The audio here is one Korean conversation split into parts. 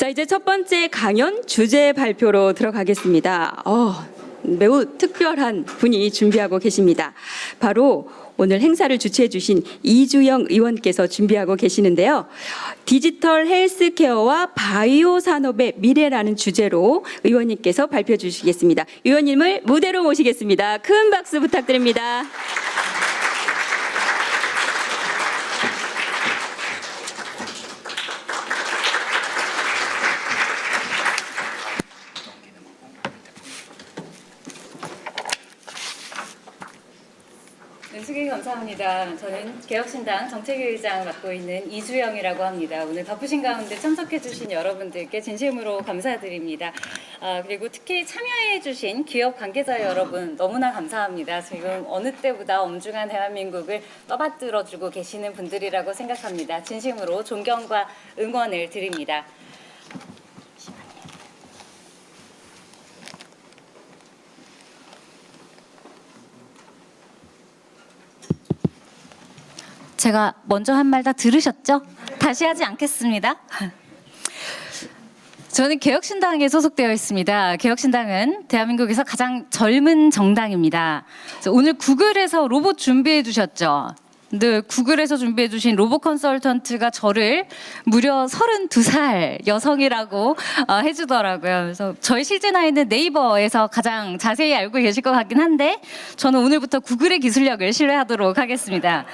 자, 이제 첫 번째 강연 주제 발표로 들어가겠습니다. 매우 특별한 분이 준비하고 계십니다. 바로 오늘 행사를 주최해 주신 이주영 의원께서 준비하고 계시는데요. 디지털 헬스케어와 바이오 산업의 미래라는 주제로 의원님께서 발표해 주시겠습니다. 의원님을 무대로 모시겠습니다. 큰 박수 부탁드립니다. 수기 감사합니다. 저는 개혁신당 정책위의장 맡고 있는 이주영이라고 합니다. 오늘 바쁘신 가운데 참석해주신 여러분들께 진심으로 감사드립니다. 그리고 특히 참여해주신 기업 관계자 여러분 너무나 감사합니다. 지금 어느 때보다 엄중한 대한민국을 떠받들어주고 계시는 분들이라고 생각합니다. 진심으로 존경과 응원을 드립니다. 제가 먼저 한 말 다 들으셨죠? 다시 하지 않겠습니다. 저는 개혁신당에 소속되어 있습니다. 개혁신당은 대한민국에서 가장 젊은 정당입니다. 오늘 구글에서 로봇 준비해 주셨죠? 근데 구글에서 준비해 주신 로봇 컨설턴트가 저를 무려 32살 여성이라고 해주더라고요. 그래서 저희 실제 나이는 네이버에서 가장 자세히 알고 계실 것 같긴 한데 저는 오늘부터 구글의 기술력을 신뢰하도록 하겠습니다.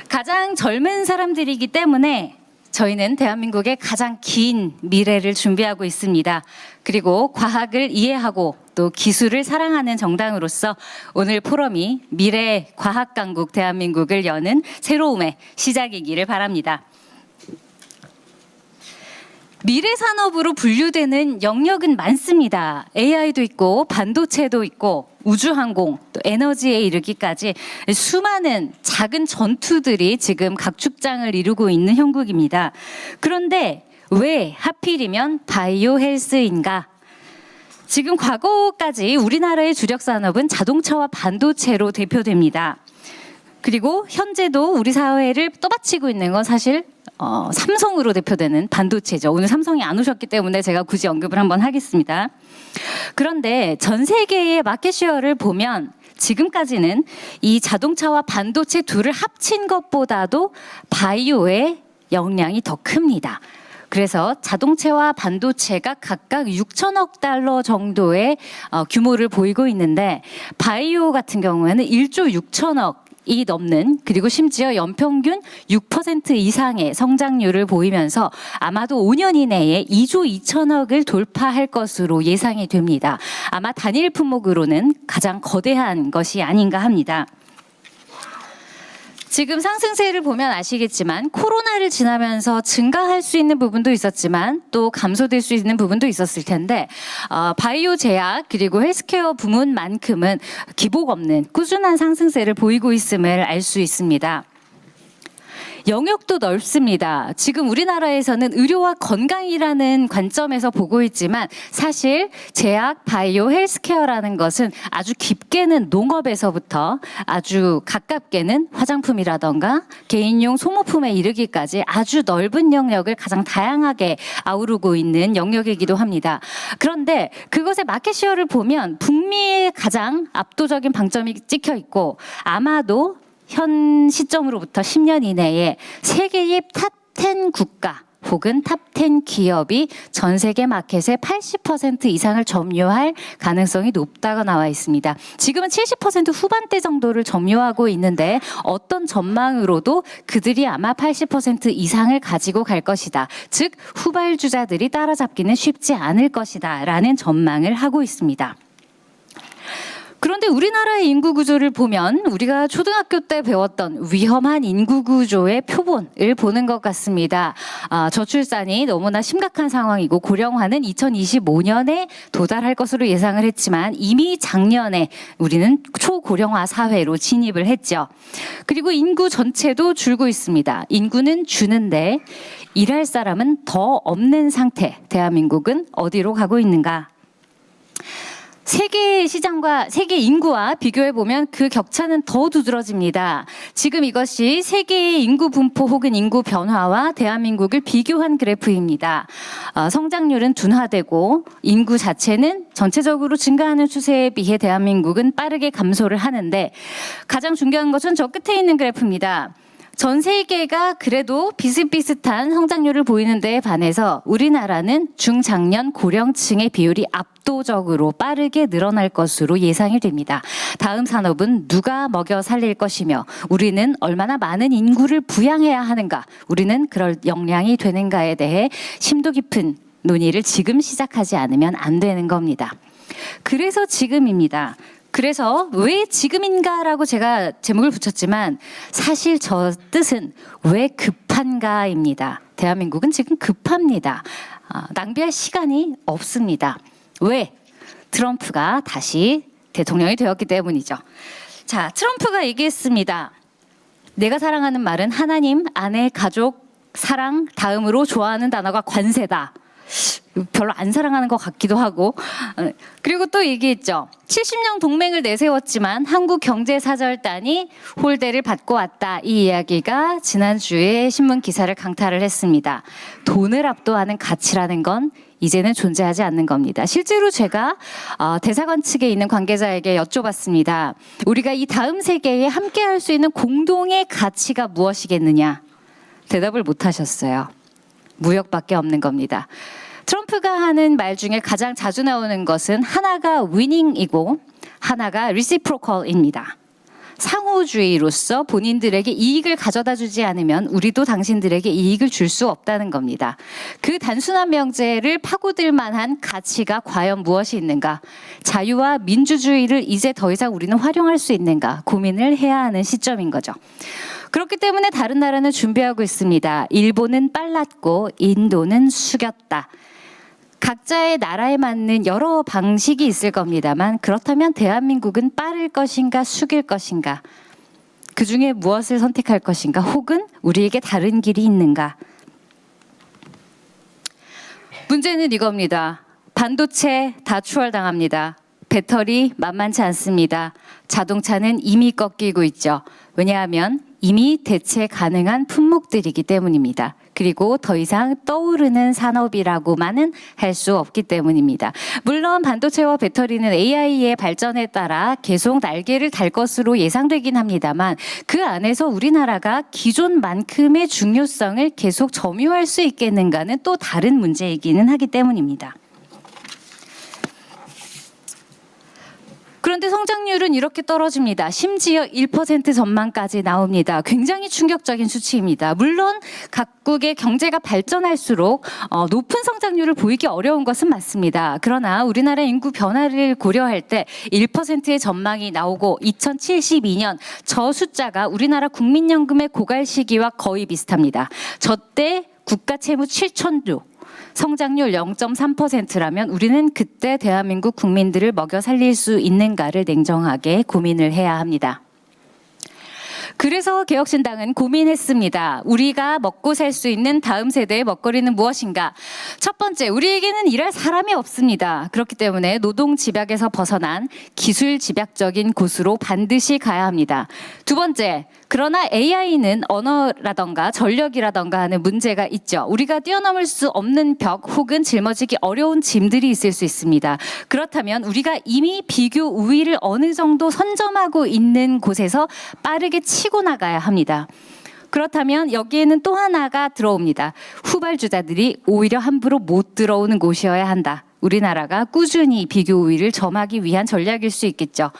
가장 젊은 사람들이기 때문에 저희는 대한민국의 가장 긴 미래를 준비하고 있습니다. 그리고 과학을 이해하고 또 기술을 사랑하는 정당으로서 오늘 포럼이 미래 과학 강국 대한민국을 여는 새로움의 시작이기를 바랍니다. 미래 산업으로 분류되는 영역은 많습니다. AI도 있고 반도체도 있고 우주항공, 또 에너지에 이르기까지 수많은 작은 전투들이 지금 각축장을 이루고 있는 형국입니다. 그런데 왜 하필이면 바이오 헬스인가? 지금 과거까지 우리나라의 주력 산업은 자동차와 반도체로 대표됩니다. 그리고 현재도 우리 사회를 떠받치고 있는 건 사실 삼성으로 대표되는 반도체죠. 오늘 삼성이 안 오셨기 때문에 제가 굳이 언급을 한번 하겠습니다. 그런데 전 세계의 마켓쉐어를 보면 지금까지는 이 자동차와 반도체 둘을 합친 것보다도 바이오의 역량이 더 큽니다. 그래서 자동차와 반도체가 각각 6천억 달러 정도의 규모를 보이고 있는데 바이오 같은 경우에는 1조 6천억 이 넘는, 그리고 심지어 연평균 6% 이상의 성장률을 보이면서 아마도 5년 이내에 2조 2천억을 돌파할 것으로 예상이 됩니다. 아마 단일 품목으로는 가장 거대한 것이 아닌가 합니다. 지금 상승세를 보면 아시겠지만 코로나를 지나면서 증가할 수 있는 부분도 있었지만 또 감소될 수 있는 부분도 있었을 텐데 바이오 제약 그리고 헬스케어 부문만큼은 기복 없는 꾸준한 상승세를 보이고 있음을 알 수 있습니다. 영역도 넓습니다. 지금 우리나라에서는 의료와 건강이라는 관점에서 보고 있지만 사실 제약, 바이오, 헬스케어라는 것은 아주 깊게는 농업에서부터 아주 가깝게는 화장품이라던가 개인용 소모품에 이르기까지 아주 넓은 영역을 가장 다양하게 아우르고 있는 영역이기도 합니다. 그런데 그것의 마켓쉐어를 보면 북미의 가장 압도적인 방점이 찍혀 있고 아마도 현 시점으로부터 10년 이내에 세계의 탑 10 국가 혹은 탑 10 기업이 전 세계 마켓의 80% 이상을 점유할 가능성이 높다고 나와 있습니다. 지금은 70% 후반대 정도를 점유하고 있는데 어떤 전망으로도 그들이 아마 80% 이상을 가지고 갈 것이다. 즉 후발주자들이 따라잡기는 쉽지 않을 것이다 라는 전망을 하고 있습니다. 그런데 우리나라의 인구 구조를 보면 우리가 초등학교 때 배웠던 위험한 인구 구조의 표본을 보는 것 같습니다. 저출산이 너무나 심각한 상황이고 고령화는 2025년에 도달할 것으로 예상을 했지만 이미 작년에 우리는 초고령화 사회로 진입을 했죠. 그리고 인구 전체도 줄고 있습니다. 인구는 주는데 일할 사람은 더 없는 상태. 대한민국은 어디로 가고 있는가? 세계 시장과 세계 인구와 비교해 보면 그 격차는 더 두드러집니다. 지금 이것이 세계의 인구 분포 혹은 인구 변화와 대한민국을 비교한 그래프입니다. 성장률은 둔화되고 인구 자체는 전체적으로 증가하는 추세에 비해 대한민국은 빠르게 감소를 하는데 가장 중요한 것은 저 끝에 있는 그래프입니다. 전 세계가 그래도 비슷비슷한 성장률을 보이는 데에 반해서 우리나라는 중장년 고령층의 비율이 압도적으로 빠르게 늘어날 것으로 예상이 됩니다. 다음 산업은 누가 먹여 살릴 것이며 우리는 얼마나 많은 인구를 부양해야 하는가, 우리는 그럴 역량이 되는가에 대해 심도 깊은 논의를 지금 시작하지 않으면 안 되는 겁니다. 그래서 지금입니다. 그래서 왜 지금인가라고 제가 제목을 붙였지만 사실 저 뜻은 왜 급한가입니다. 대한민국은 지금 급합니다. 낭비할 시간이 없습니다. 왜? 트럼프가 다시 대통령이 되었기 때문이죠. 자, 트럼프가 얘기했습니다. 내가 사랑하는 말은 하나님, 아내, 가족, 사랑, 다음으로 좋아하는 단어가 관세다. 별로 안 사랑하는 것 같기도 하고. 그리고 또 얘기했죠. 70년 동맹을 내세웠지만 한국경제사절단이 홀대를 받고 왔다. 이 이야기가 지난주에 신문 기사를 강타를 했습니다. 돈을 압도하는 가치라는 건 이제는 존재하지 않는 겁니다. 실제로 제가 대사관 측에 있는 관계자에게 여쭤봤습니다. 우리가 이 다음 세계에 함께할 수 있는 공동의 가치가 무엇이겠느냐? 대답을 못 하셨어요. 무역밖에 없는 겁니다. 트럼프가 하는 말 중에 가장 자주 나오는 것은 하나가 위닝이고 하나가 reciprocal입니다. 상호주의로서 본인들에게 이익을 가져다 주지 않으면 우리도 당신들에게 이익을 줄 수 없다는 겁니다. 그 단순한 명제를 파고들 만한 가치가 과연 무엇이 있는가? 자유와 민주주의를 이제 더 이상 우리는 활용할 수 있는가? 고민을 해야 하는 시점인 거죠. 그렇기 때문에 다른 나라는 준비하고 있습니다. 일본은 빨랐고 인도는 숙였다. 각자의 나라에 맞는 여러 방식이 있을 겁니다만 그렇다면 대한민국은 빠를 것인가 숙일 것인가? 그 중에 무엇을 선택할 것인가? 혹은 우리에게 다른 길이 있는가? 문제는 이겁니다. 반도체 다 추월당합니다. 배터리 만만치 않습니다. 자동차는 이미 꺾이고 있죠. 왜냐하면 이미 대체 가능한 품목들이기 때문입니다. 그리고 더 이상 떠오르는 산업이라고만은 할 수 없기 때문입니다. 물론 반도체와 배터리는 AI의 발전에 따라 계속 날개를 달 것으로 예상되긴 합니다만 그 안에서 우리나라가 기존만큼의 중요성을 계속 점유할 수 있겠는가는 또 다른 문제이기는 하기 때문입니다. 그런데 성장률은 이렇게 떨어집니다. 심지어 1% 전망까지 나옵니다. 굉장히 충격적인 수치입니다. 물론 각국의 경제가 발전할수록 높은 성장률을 보이기 어려운 것은 맞습니다. 그러나 우리나라 인구 변화를 고려할 때 1%의 전망이 나오고 2072년 저 숫자가 우리나라 국민연금의 고갈 시기와 거의 비슷합니다. 저때 국가 채무 7천조. 성장률 0.3%라면 우리는 그때 대한민국 국민들을 먹여 살릴 수 있는가를 냉정하게 고민을 해야 합니다. 그래서 개혁신당은 고민했습니다. 우리가 먹고 살 수 있는 다음 세대의 먹거리는 무엇인가? 첫 번째, 우리에게는 일할 사람이 없습니다. 그렇기 때문에 노동 집약에서 벗어난 기술 집약적인 곳으로 반드시 가야 합니다. 두 번째, 그러나 AI는 언어라던가 전력이라던가 하는 문제가 있죠. 우리가 뛰어넘을 수 없는 벽 혹은 짊어지기 어려운 짐들이 있을 수 있습니다. 그렇다면 우리가 이미 비교 우위를 어느 정도 선점하고 있는 곳에서 빠르게 치고 나가야 합니다. 그렇다면 여기에는 또 하나가 들어옵니다. 후발주자들이 오히려 함부로 못 들어오는 곳이어야 한다. 우리나라가 꾸준히 비교 우위를 점하기 위한 전략일 수 있겠죠.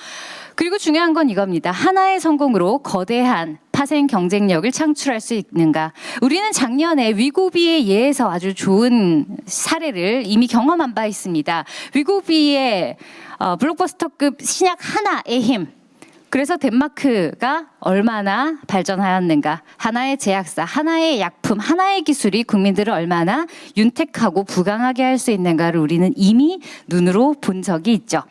그리고 중요한 건 이겁니다. 하나의 성공으로 거대한 파생 경쟁력을 창출할 수 있는가. 우리는 작년에 위고비의 예에서 아주 좋은 사례를 이미 경험한 바 있습니다. 위고비의 블록버스터급 신약 하나의 힘. 그래서 덴마크가 얼마나 발전하였는가. 하나의 제약사, 하나의 약품, 하나의 기술이 국민들을 얼마나 윤택하고 부강하게 할 수 있는가를 우리는 이미 눈으로 본 적이 있죠.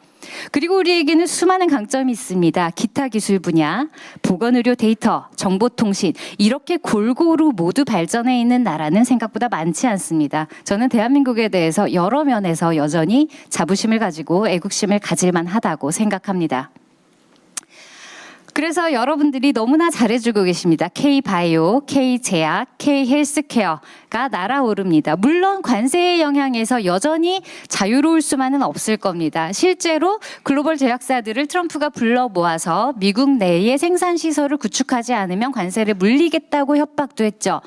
그리고 우리에게는 수많은 강점이 있습니다. 기타 기술 분야, 보건의료 데이터, 정보통신 이렇게 골고루 모두 발전해 있는 나라는 생각보다 많지 않습니다. 저는 대한민국에 대해서 여러 면에서 여전히 자부심을 가지고 애국심을 가질만 하다고 생각합니다. 그래서 여러분들이 너무나 잘해주고 계십니다. K바이오, K제약, K헬스케어가 날아오릅니다. 물론 관세의 영향에서 여전히 자유로울 수만은 없을 겁니다. 실제로 글로벌 제약사들을 트럼프가 불러 모아서 미국 내에 생산시설을 구축하지 않으면 관세를 물리겠다고 협박도 했죠.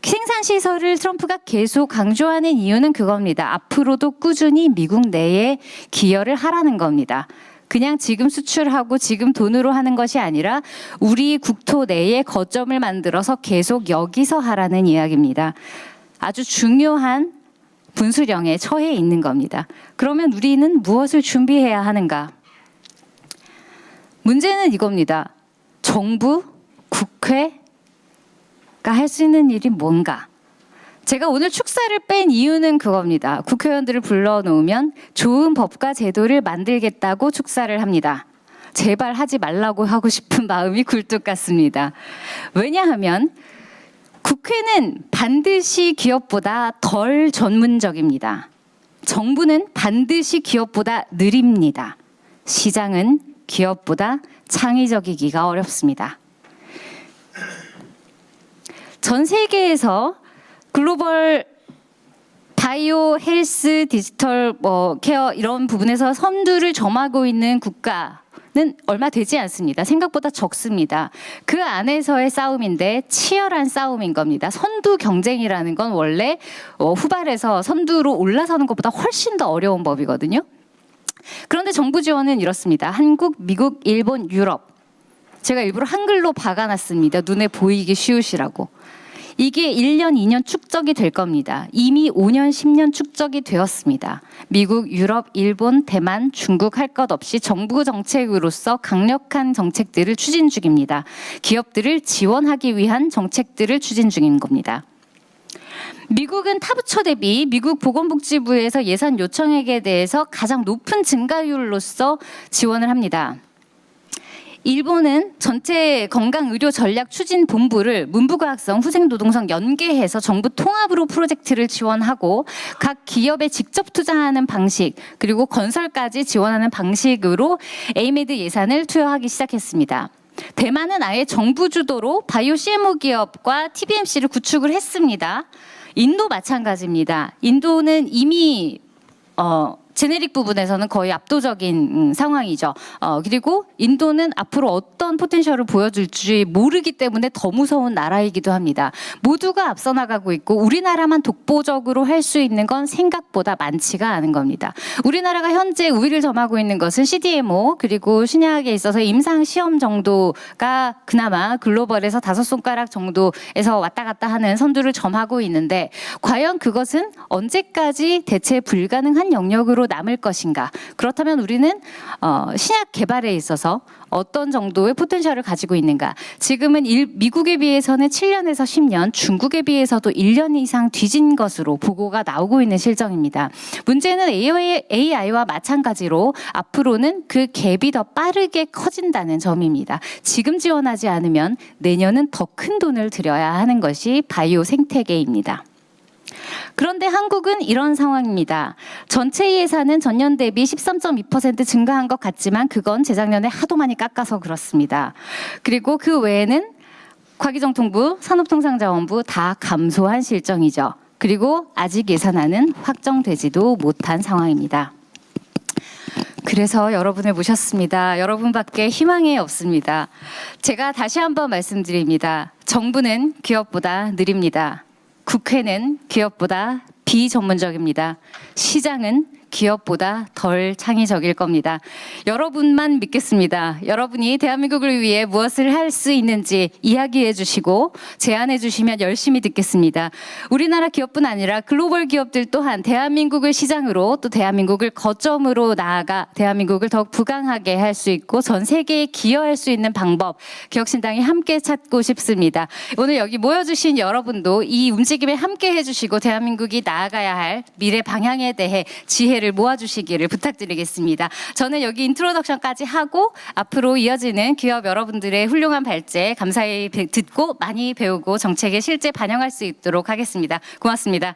생산시설을 트럼프가 계속 강조하는 이유는 그겁니다. 앞으로도 꾸준히 미국 내에 기여를 하라는 겁니다. 그냥 지금 수출하고 지금 돈으로 하는 것이 아니라 우리 국토 내에 거점을 만들어서 계속 여기서 하라는 이야기입니다. 아주 중요한 분수령에 처해 있는 겁니다. 그러면 우리는 무엇을 준비해야 하는가? 문제는 이겁니다. 정부, 국회가 할 수 있는 일이 뭔가? 제가 오늘 축사를 뺀 이유는 그겁니다. 국회의원들을 불러놓으면 좋은 법과 제도를 만들겠다고 축사를 합니다. 제발 하지 말라고 하고 싶은 마음이 굴뚝 같습니다. 왜냐하면 국회는 반드시 기업보다 덜 전문적입니다. 정부는 반드시 기업보다 느립니다. 시장은 기업보다 창의적이기가 어렵습니다. 전 세계에서 글로벌 바이오, 헬스, 디지털 케어 이런 부분에서 선두를 점하고 있는 국가는 얼마 되지 않습니다. 생각보다 적습니다. 그 안에서의 싸움인데 치열한 싸움인 겁니다. 선두 경쟁이라는 건 원래 후발에서 선두로 올라서는 것보다 훨씬 더 어려운 법이거든요. 그런데 정부 지원은 이렇습니다. 한국, 미국, 일본, 유럽. 제가 일부러 한글로 박아놨습니다. 눈에 보이기 쉬우시라고. 이게 1년, 2년 축적이 될 겁니다. 이미 5년, 10년 축적이 되었습니다. 미국, 유럽, 일본, 대만, 중국 할 것 없이 정부 정책으로서 강력한 정책들을 추진 중입니다. 기업들을 지원하기 위한 정책들을 추진 중인 겁니다. 미국은 타부처 대비 미국 보건복지부에서 예산 요청액에 대해서 가장 높은 증가율로서 지원을 합니다. 일본은 전체 건강의료전략추진본부를 문부과학성, 후생노동성 연계해서 정부 통합으로 프로젝트를 지원하고 각 기업에 직접 투자하는 방식 그리고 건설까지 지원하는 방식으로 에이메드 예산을 투여하기 시작했습니다. 대만은 아예 정부 주도로 바이오 CMO 기업과 TBMC를 구축을 했습니다. 인도 마찬가지입니다. 인도는 이미 제네릭 부분에서는 거의 압도적인 상황이죠. 그리고 인도는 앞으로 어떤 포텐셜을 보여줄지 모르기 때문에 더 무서운 나라이기도 합니다. 모두가 앞서 나가고 있고 우리나라만 독보적으로 할 수 있는 건 생각보다 많지가 않은 겁니다. 우리나라가 현재 우위를 점하고 있는 것은 CDMO 그리고 신약에 있어서 임상 시험 정도가 그나마 글로벌에서 5손가락 정도에서 왔다 갔다 하는 선두를 점하고 있는데 과연 그것은 언제까지 대체 불가능한 영역으로 남을 것인가? 그렇다면 우리는 신약 개발에 있어서 어떤 정도의 포텐셜을 가지고 있는가? 지금은 미국에 비해서는 7년에서 10년, 중국에 비해서도 1년 이상 뒤진 것으로 보고가 나오고 있는 실정입니다. 문제는 AI와 마찬가지로 앞으로는 그 갭이 더 빠르게 커진다는 점입니다. 지금 지원하지 않으면 내년은 더 큰 돈을 들여야 하는 것이 바이오 생태계입니다. 그런데 한국은 이런 상황입니다. 전체 예산은 전년 대비 13.2% 증가한 것 같지만 그건 재작년에 하도 많이 깎아서 그렇습니다. 그리고 그 외에는 과기정통부, 산업통상자원부 다 감소한 실정이죠. 그리고 아직 예산안은 확정되지도 못한 상황입니다. 그래서 여러분을 모셨습니다. 여러분밖에 희망이 없습니다. 제가 다시 한번 말씀드립니다. 정부는 기업보다 느립니다. 국회는 기업보다 비전문적입니다. 시장은 기업보다 덜 창의적일 겁니다. 여러분만 믿겠습니다. 여러분이 대한민국을 위해 무엇을 할 수 있는지 이야기해 주시고 제안해 주시면 열심히 듣겠습니다. 우리나라 기업뿐 아니라 글로벌 기업들 또한 대한민국을 시장으로 또 대한민국을 거점으로 나아가 대한민국을 더욱 부강하게 할 수 있고 전 세계에 기여할 수 있는 방법 개혁신당이 함께 찾고 싶습니다. 오늘 여기 모여주신 여러분도 이 움직임에 함께 해주시고 대한민국이 나아가야 할 미래 방향에 대해 지혜를 인재를 모아주시기를 부탁드리겠습니다. 저는 여기 인트로덕션까지 하고 앞으로 이어지는 기업 여러분들의 훌륭한 발제 감사히 듣고 많이 배우고 정책에 실제 반영할 수 있도록 하겠습니다. 고맙습니다.